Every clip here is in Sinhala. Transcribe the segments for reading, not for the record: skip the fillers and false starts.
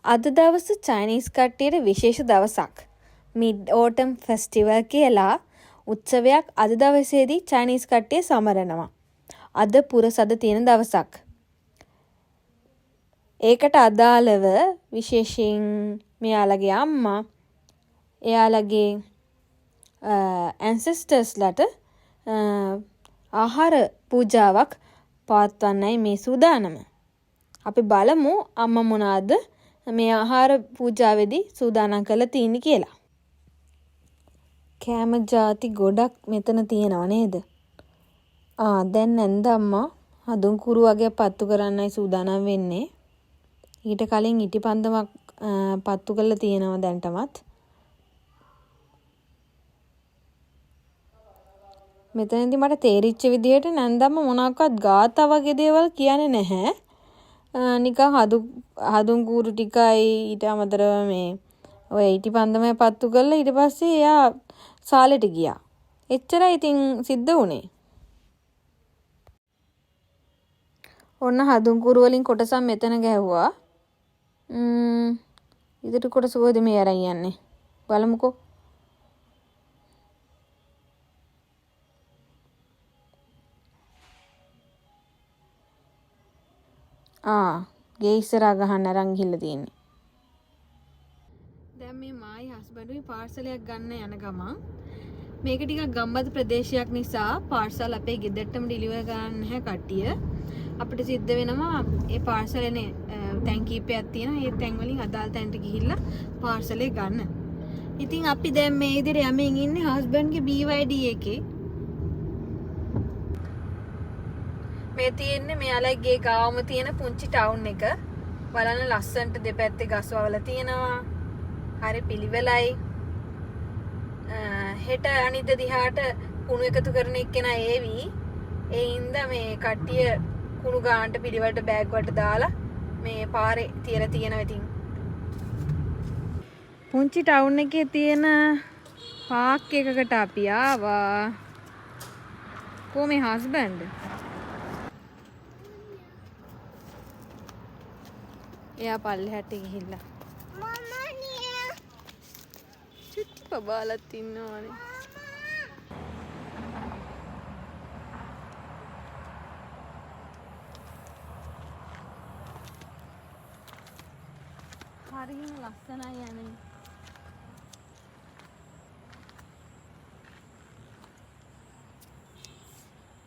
අද දවස චයිනීස් කට්ටියට විශේෂ දවසක්. මිඩ් ඕටම් ෆෙස්ටිවල් කියලා උත්සවයක් අද දවසේදී චයිනීස් කට්ටිය සමරනවා. අද පුරසද තියෙන දවසක්. ඒකට අදාළව විශේෂයෙන් මෙයාලගේ අම්මා එයාලගේ ඇන්සෙස්ටර්ස්ලට ආහාර පූජාවක් පවත්වන්නයි මේ සූදානම. අපි බලමු අම්මා මොනවාද මේ ආහාර පූජාවේදී සූදානම් කරලා තියෙන්නේ කියලා. කෑම ಜಾති ගොඩක් මෙතන තියෙනව නේද? දැන් නැන්ද අම්මා හඳුන් කුරු වගේ පත්තු කරන්නයි සූදානම් වෙන්නේ. ඊට කලින් ඉටිපන්දමක් පත්තු කරලා තියෙනවා දැන්ටමත්. මෙතනදී මට තේරිච්ච විදිහට නැන්දම්ම මොනවාක්වත් ගාථා වගේ දේවල් කියන්නේ නැහැ. නිකන් හදුන් කූරු ටිකයි ඊට අමතරව මේ ඔය ඉටිපන්දමයි පත්තු කරලා ඊට පස්සේ එයා සාලෙට ගියා. එච්චරයි ඉතින් සිද්ධ වුණේ. ඔන්න හදුන් කූරු වලින් කොටසක් මෙතන ගැහුවා. ඉදිරි කොටස කොහෙද මේ අරන් යන්නේ? බලමුකෝ. ගේ ඉස්සරහා ගහන්න අරන් ගිහිල්ලා තියෙන්නේ. දැන් මේ මායි හස්බන්ඩ්ගේ පාර්සලයක් ගන්න යන ගමන් මේක ටිකක් ගම්බද ප්‍රදේශයක් නිසා පාර්සල් අපේ ගෙදරටම ඩිලිවර් කරන්න නැහැ කට්ටිය. අපිට සිද්ධ වෙනවා ඒ පාර්සලනේ තැන් කීපයක් තියෙනවා. ඒ තැන් වලින් අදාළ තැනට ගිහිල්ලා පාර්සලේ ගන්න. ඉතින් අපි දැන් මේ ඉදිරිය යමින් ඉන්නේ හස්බන්ඩ්ගේ BYD එකේ. මේ තියෙන්නේ මෙයාලගේ ගාවම තියෙන පුංචි ටවුන් එක. බලන්න ලස්සනට දෙපැත්තේ ගස්වවල තියෙනවා. හරි පිළිවෙලයි. හෙට අනිද්ද දිහාට කුණු එකතු කරන එක්කෙනා ඒවි. ඒ හින්දා මේ කට්ටිය කුණු ගානට පිළිවෙලට බෑග් වලට දාලා මේ පාරේ තියලා තියෙනවා ඉතින්. පුංචි ටවුන් එකේ තියෙන පාක් එකකට අපි ආවා. කොහේ හස්බන්ඩ්? එයා පල්ලෙහාට ගිහිල්ලා. මම්මා නිය. චුට්ටි බබාලත් ඉන්නවනේ. හරිම ලස්සනයි යන්නේ.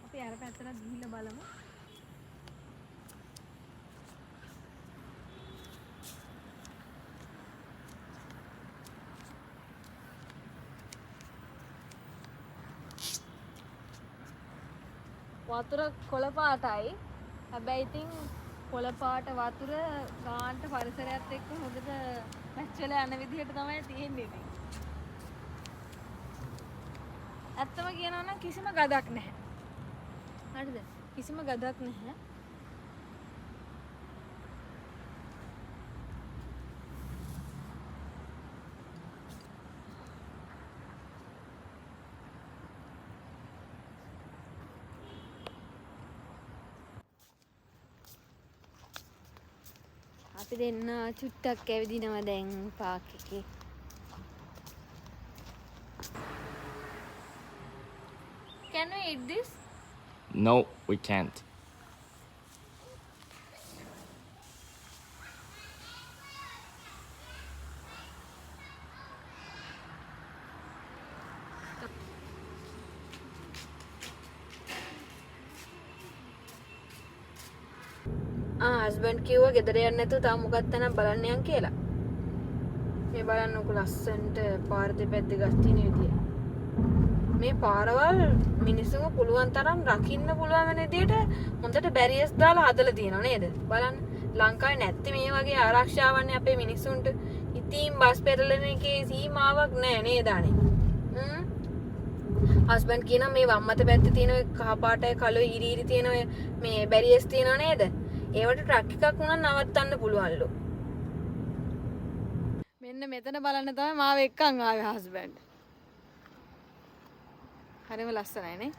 අපි අර පැත්තට ගිහිල්ලා බලමු. වතුර කොළ පාටයි. හැබැයි ඉතින් කොළ පාට වතුර ගානට පරිසරයත් එක්ක හොඳට මැච් වෙලා යන විදිහට තමයි තියෙන්නේ ඉතින්. ඇත්තම කියනවා නම් කිසිම ගඳක් නැහැ. හරිද? කිසිම ගඳක් නැහැ. අපි දෙන්න චුට්ටක් ඇවිදිනවා දැන් පාක් එකේ. Can we eat this? No, we can't. Husband කිව්වා ගෙදර යන්න නැතුව තාම මොකක්ද තනක් බලන්න යන් කියලා. මේ බලන්නකො ලස්සන්ට පාර දෙපැත්තේ ගස් තියෙන විදිය. මේ පාරවල් මිනිස්සුන්ව පුළුවන් තරම් රකින්න පුළුවන් වෙන විදියට හොඳට බැරියර්ස් දාලා හදලා තියෙනවා නේද? බලන්න ලංකාවේ නැත්තේ මේ වගේ ආරක්ෂාවන්නේ අපේ මිනිස්සුන්ට. ඉතින් බස් පෙරලන එකේ සීමාවක් නැහැ නේද අනේ? හස්බන්ඩ් කියනවා මේ වම්මත පැත්තේ තියෙන ඔය කහ පාටයි කළොයි ඉරි තියෙන ඔය මේ බැරියර්ස් තියෙනවා නේද? ඒවට ට්‍රක් එකක් වුණා නවත්තන්න පුළුවන්ලු. මෙන්න මෙතන බලන්න තමයි මාව එක්කන් ආවේ හස්බන්ඩ්. හරිම ලස්සනයි නේ?